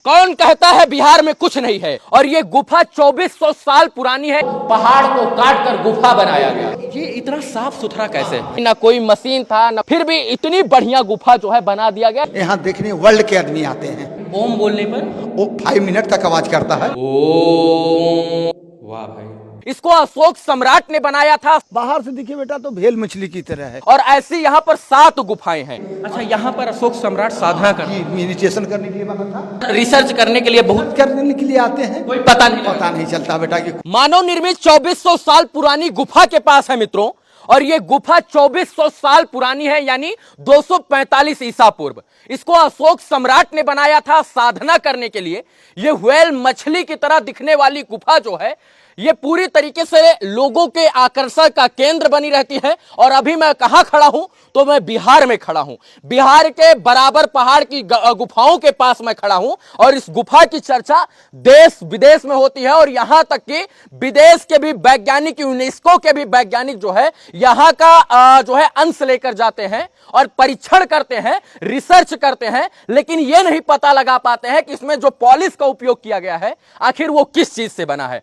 कौन कहता है बिहार में कुछ नहीं है। और ये गुफा 2400 साल पुरानी है। पहाड़ को काट कर गुफा बनाया गया। ये इतना साफ सुथरा कैसे? ना कोई मशीन था ना, फिर भी इतनी बढ़िया गुफा जो है बना दिया गया। यहाँ देखने वर्ल्ड के आदमी आते हैं। ओम बोलने पर वो 5 मिनट तक आवाज करता है। ओम। वाह भाई, इसको अशोक सम्राट ने बनाया था। बाहर से दिखे बेटा तो भेल मछली की तरह है। और ऐसी यहाँ पर 7 गुफाएं हैं। अच्छा, यहाँ पर अशोक सम्राट साधना कर मेडिटेशन करने के लिए बना था, रिसर्च करने के लिए बहुत करने के लिए आते हैं। कोई पता नहीं चलता बेटा कि मानव निर्मित 2400 साल पुरानी गुफा के पास है मित्रों। और ये गुफा 2400 साल पुरानी है, यानी 245 ईसा पूर्व। इसको अशोक सम्राट ने बनाया था साधना करने के लिए। ये व्हेल मछली की तरह दिखने वाली गुफा जो है, ये पूरी तरीके से लोगों के आकर्षण का केंद्र बनी रहती है। और अभी मैं कहां खड़ा हूं, तो मैं बिहार में खड़ा हूं। बिहार के बराबर पहाड़ की गुफाओं के पास मैं खड़ा हूं। और इस गुफा की चर्चा देश विदेश में होती है। और यहां तक कि विदेश के भी वैज्ञानिक, यूनेस्को के भी वैज्ञानिक जो है यहां का जो है अंश लेकर जाते हैं और परीक्षण करते हैं, रिसर्च करते हैं। लेकिन यह नहीं पता लगा पाते हैं कि इसमें जो पॉलिश का उपयोग किया गया है आखिर वो किस चीज से बना है।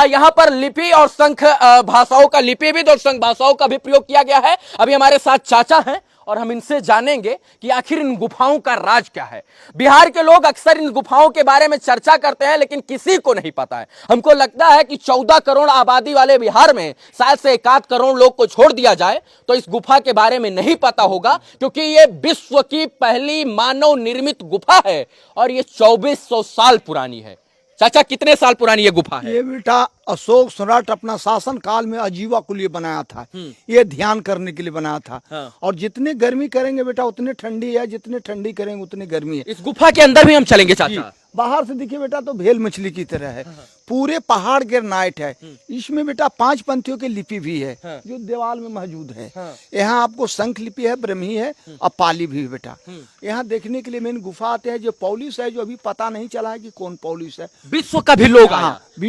यहां पर लिपि और शंख भाषाओं का, लिपिविद और शंख भाषाओं का भी प्रयोग किया गया है। अभी हमारे साथ चाचा हैं और हम इनसे जानेंगे कि आखिर इन गुफाओं का राज क्या है। बिहार के लोग अक्सर इन गुफाओं के बारे में चर्चा करते हैं, लेकिन किसी को नहीं पता है। हमको लगता है कि 14 करोड़ आबादी वाले बिहार में शायद से 1 करोड़ लोग को छोड़ दिया जाए तो इस गुफा के बारे में नहीं पता होगा, क्योंकि ये विश्व की पहली मानव निर्मित गुफा है और ये 2400 साल पुरानी है। चाचा, कितने साल पुरानी ये गुफा है? ये बेटा अशोक सम्राट अपना शासन काल में आजीवा के लिए बनाया था। ये ध्यान करने के लिए बनाया था। हाँ। और जितने गर्मी करेंगे बेटा उतने ठंडी है, जितने ठंडी करेंगे उतनी गर्मी है। इस गुफा के अंदर भी हम चलेंगे चाचा। बाहर से दिखे बेटा तो भेल मछली की तरह है। पूरे पहाड़ ग्रेनाइट है। इसमें बेटा 5 पंथियों की लिपि भी है जो दीवार में मौजूद है। यहाँ आपको शंख लिपि है, ब्रह्मी है और पाली भी है बेटा। यहाँ देखने के लिए मेन गुफा आते हैं। जो पौलिस है, जो अभी पता नहीं चला है कि कौन पौलिस है। विश्व का भी लोग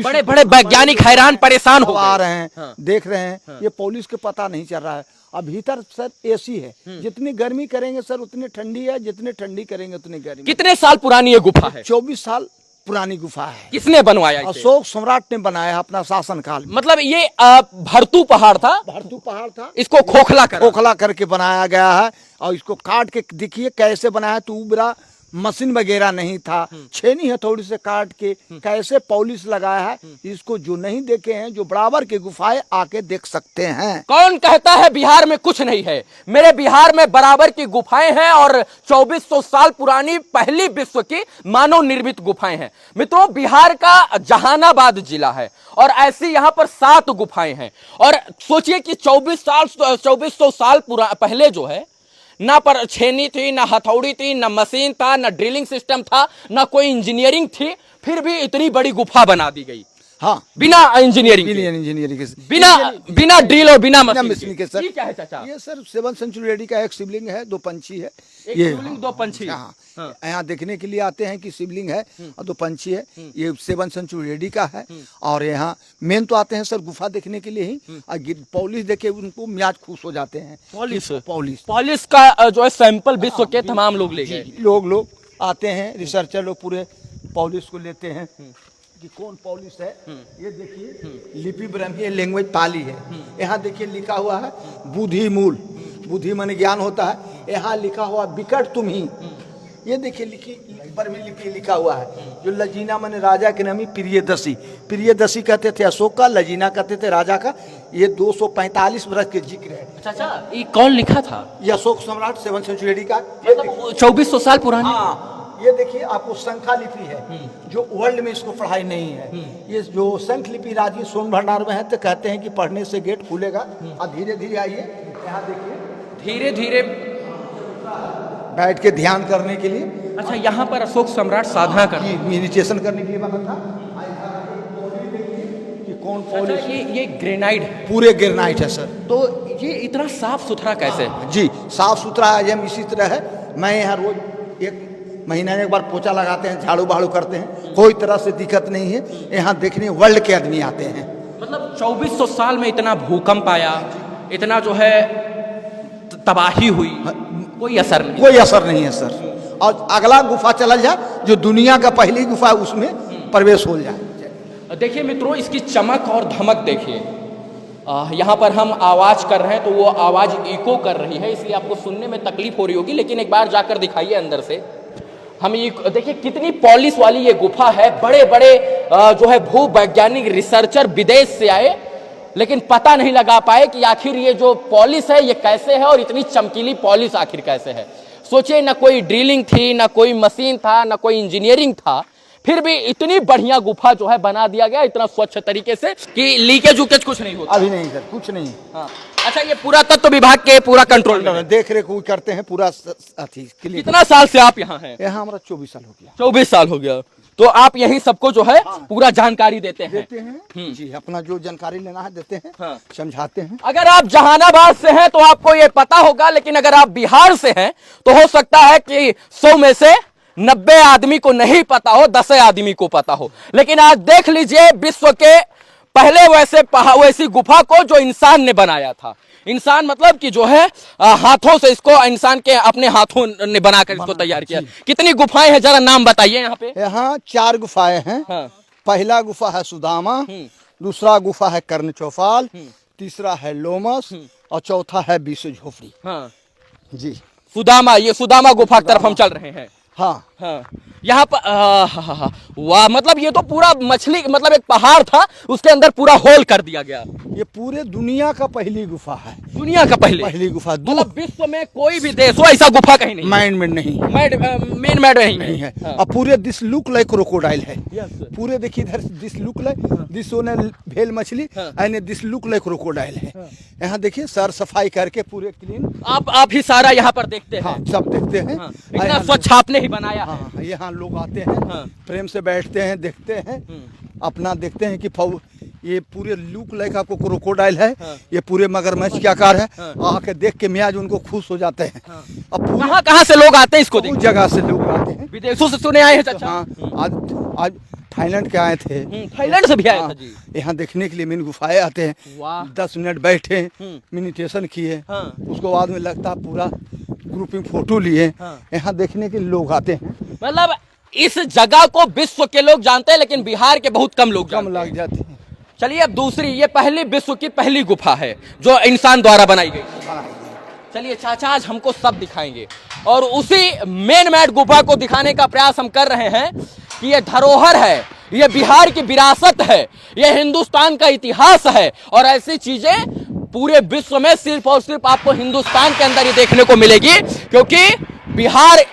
बड़े बड़े वैज्ञानिक हैरान परेशान हो आ रहे हैं, देख रहे हैं। ये पौलिस के पता नहीं चल रहा है। अब भीतर सर एसी है। जितनी गर्मी करेंगे सर उतनी ठंडी है, जितने ठंडी करेंगे उतनी गर्मी। कितने साल पुरानी ये गुफा है? 24 साल पुरानी गुफा है। किसने बनवाया इसे? अशोक सम्राट ने बनाया अपना शासन काल में। मतलब ये भरतू पहाड़ था। भरतू पहाड़ था। इसको खोखला करके बनाया गया है। और इसको काट के देखिए कैसे बनाया है। तो उबरा मशीन वगैरह नहीं था। छेनी हथौड़ी से काट के कैसे पॉलिश लगाया है। इसको जो नहीं देखे हैं, जो बराबर की गुफाएं आके देख सकते हैं। कौन कहता है बिहार में कुछ नहीं है? मेरे बिहार में बराबर की गुफाएं हैं और 2400 साल पुरानी पहली विश्व की मानव निर्मित गुफाएं हैं। मित्रों, बिहार का जहानाबाद जिला है और ऐसी यहाँ पर 7 गुफाएं हैं। और सोचिए कि 2400 साल पहले जो है, ना पर छेनी थी, ना हथौड़ी थी, ना मशीन था, ना ड्रिलिंग सिस्टम था, ना कोई इंजीनियरिंग थी। फिर भी इतनी बड़ी गुफा बना दी गई। हाँ, बिना इंजीनियरिंग बिना ड्रिल और बिना मशीन के। सर, क्या है चाचा? ये सर 7th सेंचुरी रेडी का एक शिवलिंग है। 2 पंछी है। ये शिवलिंग 2 पंछी। यहाँ देखने के लिए आते हैं कि शिवलिंग है और 2 पंछी है। ये 7th सेंचुरी रेडी का है। और यहाँ मेन तो आते हैं सर गुफा देखने के लिए ही। और पॉलिश देखे उनको मियाज खुश हो जाते हैं। पॉलिश का जो है सैंपल विश्व के तमाम लोग ले गए। लोग आते हैं, रिसर्चर लोग पूरे पॉलिश को लेते हैं कि कौन पॉलिश है। ये देखिए लिपि ब्रह्मी लैंग्वेज पाली है। यहाँ देखिए लिखा हुआ है बुद्धि मूल। बुद्धि मन ज्ञान होता है। यहाँ लिखा हुआ विकट तुम ही। ये देखिए ब्रह्मी लिपि लिखा हुआ है। जो लजीना मन राजा के नामी प्रियदसी। प्रियदसी कहते थे अशोक का, लजीना कहते थे राजा का। ये 245 वर्ष के जिक्र है। चाचा, ये कौन लिखा था? ये अशोक सम्राट 7th सेंचुरी का 2400 साल पुरानी। ये देखिए आपको शंखा लिपि है जो वर्ल्ड में इसको पढ़ाई नहीं है। ये जो शंख लिपि राजी सोन भंडार में है, तो कहते हैं कि पढ़ने से गेट खुलेगा। और धीरे धीरे आइए, यहाँ देखिए धीरे धीरे बैठ के ध्यान करने के लिए। अच्छा, यहाँ पर अशोक सम्राट साधना कर मेडिटेशन करने के लिए बना था। कि कौन पॉलिश? ये ग्रेनाइट है, पूरे ग्रेनाइट है सर। तो ये इतना साफ सुथरा कैसे? जी, साफ सुथरा है। हम इसी तरह है। मैं यहाँ रोज 1 महीने में एक बार पोछा लगाते हैं, झाड़ू बाड़ू करते हैं। कोई तरह से दिक्कत नहीं है। यहाँ देखने वर्ल्ड के आदमी आते हैं। मतलब 2400 साल में इतना भूकंप आया, इतना जो है तबाही हुई, कोई असर नहीं है सर। और अगला गुफा चला जाए जो दुनिया का पहली गुफा है, उसमें प्रवेश हो जाए। देखिए मित्रों, इसकी चमक और धमक देखिए। यहाँ पर हम आवाज कर रहे हैं तो वो आवाज इको कर रही है, इसलिए आपको सुनने में तकलीफ हो रही होगी, लेकिन एक बार जाकर दिखाइए अंदर से। हम ये देखिए कितनी पॉलिश वाली ये गुफा है। बड़े बड़े जो है भू वैज्ञानिक रिसर्चर विदेश से आए, लेकिन पता नहीं लगा पाए कि आखिर ये जो पॉलिश है ये कैसे है और इतनी चमकीली पॉलिश आखिर कैसे है। सोचिए, ना कोई ड्रिलिंग थी, ना कोई मशीन था, ना कोई इंजीनियरिंग था, फिर भी इतनी बढ़िया गुफा जो है बना दिया गया इतना स्वच्छ तरीके से कि लीकेज उकेज कुछ नहीं होता। अभी नहीं सर, कुछ नहीं। हाँ। अच्छा, ये पूरा तत्व विभाग के पूरा कंट्रोल में है। देख रेख करते हैं पूरा अथी। कितना साल से आप यहाँ हैं? यहाँ हमारा 24 साल हो गया। 24 साल हो गया। तो आप यही सबको जो है पूरा जानकारी देते हैं? जी, अपना जो जानकारी लेना है देते हैं। हाँ। समझाते हैं। अगर आप जहानाबाद से हैं तो आपको ये पता होगा, लेकिन अगर आप बिहार से हैं तो हो सकता है कि 100 में से 90 आदमी को नहीं पता हो, 10 आदमी को पता हो। लेकिन आज देख लीजिए, विश्व के पहले वैसी गुफा को जो इंसान ने बनाया था। इंसान मतलब कि जो है हाथों से इसको, इंसान के अपने हाथों ने बनाकर इसको तैयार किया। कितनी गुफाएं हैं, जरा नाम बताइए यहाँ पे। यहाँ 4 गुफाएं हैं। हाँ। पहला गुफा है सुदामा, दूसरा गुफा है कर्ण चौपाल, तीसरा है लोमस और चौथा है विश्व झोपड़ी। हाँ जी, सुदामा, ये सुदामा गुफा की तरफ हम चल रहे हैं। हाँ हाँ, यहाँ पर वाह, मतलब ये तो पूरा मछली, मतलब एक पहाड़ था उसके अंदर पूरा होल कर दिया गया। ये पूरे दुनिया का पहली गुफा है। दुनिया का पहली गुफा। मतलब विश्व में कोई भी देश हो ऐसा गुफा कहीं नहीं, माइंड में नहीं, मेन मेड नहीं है। हाँ। और पूरे दिस लुक लाइक क्रोकोडाइल है। पूरे देखिए इधर दिस लुक लाइक, दिस ओने भेल मछली, and this look like crocodile है। यहाँ देखिए सर सफाई करके पूरे क्लीन, आप ही सारा यहाँ पर देखते हैं। हाँ, सब देखते हैं। इतना स्वच्छ आपने ही बनाया है। हाँ, यहाँ लोग आते हैं, प्रेम से बैठते हैं, देखते हैं, अपना देखते हैं कि ये पूरे लुक लाइक आपको क्रोकोडाइल है। ये पूरे मगरमच्छ के आकार है। आके देख के मियाज उनको खुश हो जाते हैं। अब कहाँ से लोग आते हैं इसको देखने? जगह से लोग आते हैं, विदेशों से सुने आए हैं चाचा। हाँ, आज थाईलैंड के आए थे। थाईलैंड से भी आए थे जी। यहाँ देखने के लिए मिनी गुफाएं आते हैं। 10 मिनट बैठे, मेडिटेशन किए, उसको बाद में लगता पूरा ग्रुपिंग फोटो लिए। यहाँ देखने के लिए लोग आते हैं। मतलब इस जगह को विश्व के लोग जानते हैं, लेकिन बिहार के बहुत कम लोग कम लग जाते हैं। चलिए, अब दूसरी, ये पहली विश्व की पहली गुफा है जो इंसान द्वारा बनाई गई। चलिए चाचा, आज हमको सब दिखाएंगे और उसी मेन मैड गुफा को दिखाने का प्रयास हम कर रहे हैं कि ये धरोहर है, ये बिहार की विरासत है, ये हिंदुस्तान का इतिहास है। और ऐसी चीजें पूरे विश्व में सिर्फ और सिर्फ आपको हिंदुस्तान के अंदर ही देखने को मिलेगी, क्योंकि बिहार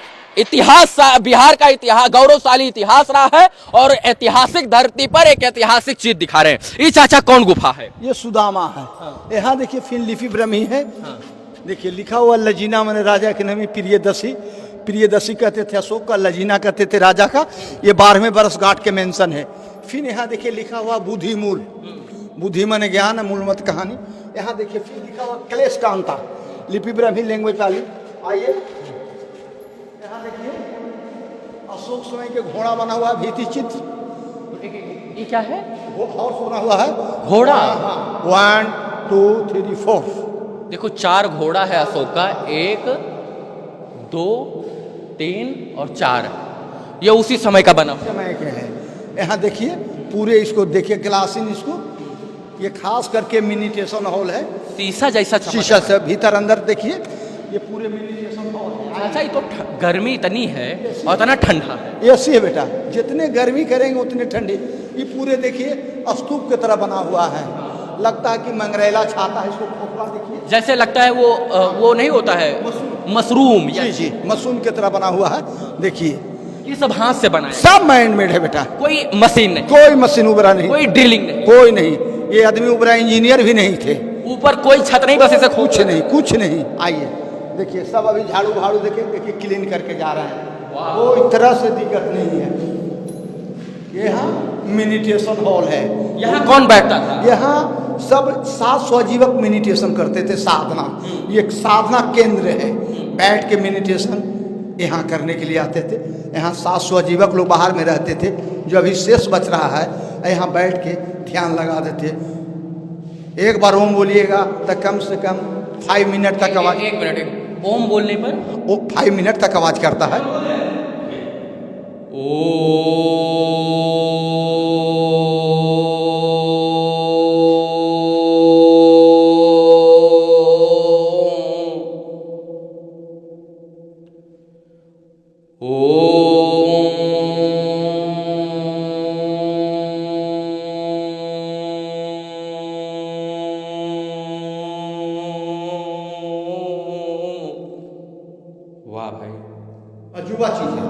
का इतिहास गौरवशाली इतिहास रहा है और ऐतिहासिक धरती पर एक ऐतिहासिक चीज दिखा रहे हैं। ये चाचा कौन गुफा है? ये सुदामा है। यहाँ देखिए फिर लिपि ब्रह्मी है। देखिए लिखा हुआ लजीना, मैंने राजा के नाम प्रियदर्शी कहते थे, अशोक का लजीना कहते थे राजा का। ये 12वें वर्षगांठ के मेंशन है। फिर यहाँ देखिए लिखा हुआ बुद्धि मूल, बुद्धि मन ज्ञान मूल मत कहानी। यहाँ देखिए फिर लिखा हुआ क्लेश कांता, लिपि ब्रह्मी लैंग्वेज वाली। आइए यहाँ देखिए अशोक समय के घोड़ा बना हुआ है, भीति चित्र। ये क्या है? हॉर्स बना हुआ है, घोड़ा। 1 2 3 4। देखो 4 घोड़ा है अशोक का, 1 2 3 और 4। ये उसी समय का बना समय के है। यहाँ देखिए पूरे इसको देखिए ग्लासिन, इसको ये खास करके मेडिटेशन हॉल है। शीशा जैसा शीशा से भीतर अंदर देखिए ये पूरे मेडिटेशन हॉल है। अच्छा, ये तो गर्मी इतनी है और इतना ठंडा है। ऐसी है बेटा, जितने गर्मी करेंगे उतने ठंडी। ये पूरे देखिए स्तूप की तरह बना हुआ है, लगता है कि मंगरेला छाता है। इसको खोखला देखिए, जैसे लगता है वो नहीं होता है मशरूम। जी, मशरूम की तरह बना हुआ है। देखिए ये सब हाथ से बना है, सब माइंड मेड है बेटा, कोई मशीन नहीं, कोई मशीन उबरा नहीं, कोई ड्रिलिंग नहीं, कोई नहीं। ये आदमी उबरा इंजीनियर भी नहीं थे। ऊपर कोई छत नहीं, बस ऐसे कुछ नहीं। आइए देखिए सब अभी झाड़ू भाड़ू देखिए क्लीन करके जा रहा है। कोई तरह से दिक्कत नहीं है। यहाँ मेडिटेशन हॉल है। यहाँ कौन बैठता था? यहाँ सब 7 स्वजीवक मेडिटेशन करते थे, साधना। ये साधना केंद्र है, बैठ के मेडिटेशन यहाँ करने के लिए आते थे। यहाँ 7 स्वजीवक लोग बाहर में रहते थे, जो अभी शेष बच रहा है यहाँ बैठ के ध्यान लगा देते। एक बार ओम बोलिएगा तो कम से कम 5 मिनट तक आवाज। 1 मिनट ओम बोलने पर वो 5 मिनट तक आवाज करता है। वाह भाई, अजूबा चीज है।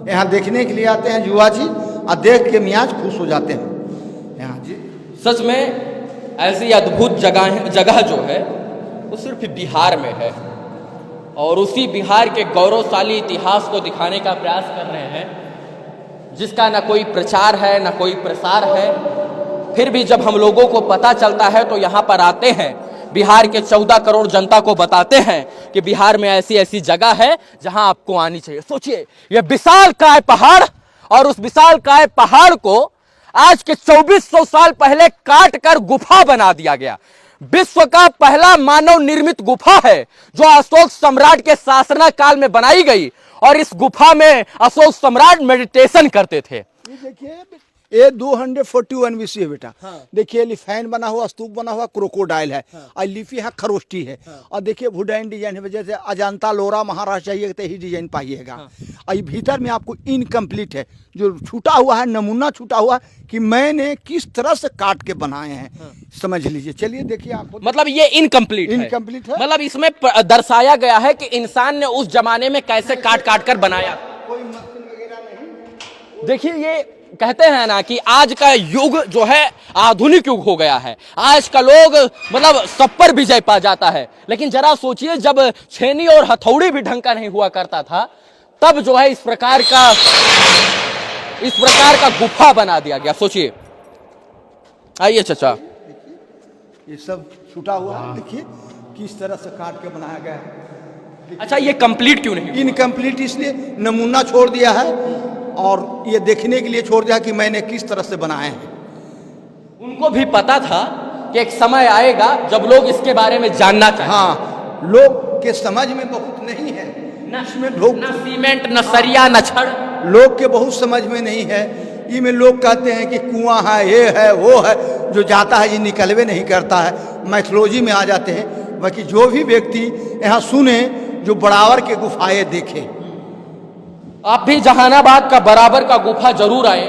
यहाँ देखने के लिए आते हैं जुआ जी, और देख के मियाज खुश हो जाते हैं यहाँ जी। सच में ऐसी अद्भुत जगह जो है वो सिर्फ बिहार में है, और उसी बिहार के गौरवशाली इतिहास को दिखाने का प्रयास कर रहे हैं, जिसका ना कोई प्रचार है ना कोई प्रसार है। फिर भी जब हम लोगों को पता चलता है तो यहाँ पर आते हैं, बिहार के 14 करोड़ जनता को बताते हैं कि बिहार में ऐसी ऐसी जगह है जहां आपको आनी चाहिए। सोचिए, यह विशालकाय पहाड़, और उस विशालकाय पहाड़ को आज के 2400 साल पहले काट कर गुफा बना दिया गया। विश्व का पहला मानव निर्मित गुफा है जो अशोक सम्राट के शासना काल में बनाई गई, और इस गुफा में अशोक सम्राट मेडिटेशन करते थे। ये देखिए, ये 241 BC है बेटा। देखिए एलिफेंट बना हुआ, स्तूप बना हुआ, क्रोकोडाइल है, और लिपि है खरोष्टी है, और देखिए वुडन डिजाइन है, जैसे अजंता लोरा महाराज चाहिए तो ही डिजाइन पाइएगा। और ये भीतर में आपको इनकम्प्लीट है, जो छूटा हुआ है, नमूना छूटा हुआ कि मैंने किस तरह से काट के बनाए हैं, समझ लीजिए। चलिए देखिए आप, मतलब ये इनकम्प्लीट है, मतलब इसमें दर्शाया गया है कि इंसान ने उस जमाने में कैसे काट काट कर बनाया। कोई मशीन वगैरह नहीं। देखिए, ये कहते हैं ना कि आज का युग जो है आधुनिक युग हो गया है। आज का लोग मतलब सब पर विजय पा जाता है, लेकिन जरा सोचिए जब छेनी और हथौड़ी भी ढंग का नहीं हुआ करता था, तब जो है इस प्रकार का गुफा बना दिया गया। सोचिए, आइए चाचा, ये सब छूटा हुआ है, देखिए किस तरह से काट के बनाया गया है। अच्छा, ये कंप्लीट क्यों नहीं? इनकम्प्लीट इसलिए नमूना छोड़ दिया है, और ये देखने के लिए छोड़ दिया कि मैंने किस तरह से बनाए हैं। उनको भी पता था कि एक समय आएगा जब लोग इसके बारे में जानना चाहेंगे। हाँ, लोग के समझ में बहुत नहीं है, इसमें लोग न सीमेंट, न सरिया, न छड़, लोग के बहुत समझ में नहीं है। इसमें लोग कहते हैं कि कुआं है, ये है, वो है, जो जाता है ये निकलवे नहीं करता है, मैथोलॉजी में आ जाते हैं। बाकी जो भी व्यक्ति यहाँ सुने, जो बराबर के गुफाएं देखे। आप भी जहानाबाद का बराबर का गुफा जरूर आए।